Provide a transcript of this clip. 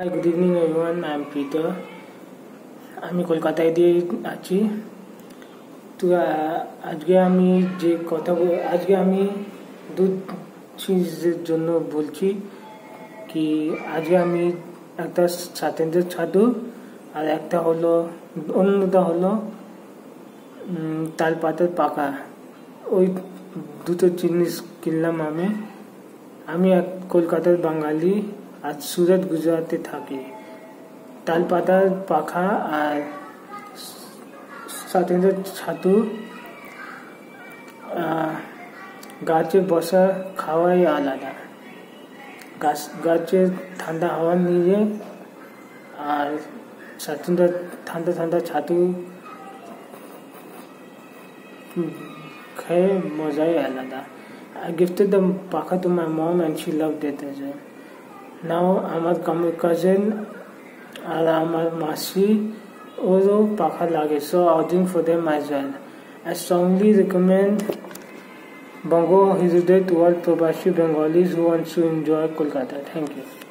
Hi, good evening everyone. I'm Peter. আমি কলকাতায় দিয়ে আছি। তো আজকে আমি যে কথা আজকে আমি দু চিজের জন্য বলছি কি আজকে আমি একটা স্বাতন্ত্র্যের ছাতু আর একটা হলো অন্যটা হলো তালপাতার পাকা। ওই দুটো জিনিস কিনলাম আমি এক কলকাতার বাঙালি আর সুরত গুজরাটে থাকি। তালপাতার পাখা আর স্বাতন্ত্র্যের ছাতু গাছে বসা খাওয়াই আলাদা। গাছে ঠান্ডা হাওয়া নিয়ে আর স্বাতন্ত্র্য ঠান্ডা ঠান্ডা ছাতু খেয়ে মজাই আলাদা। I gifted the paka to my mom and she loved it as well. Now আমার cousin আর আমার মাসি ওরও পাখা লাগে, so I'll drink for them as well. I strongly recommend Bongo Holiday to all Probasi Bengalis who want to enjoy Kolkata. Thank you.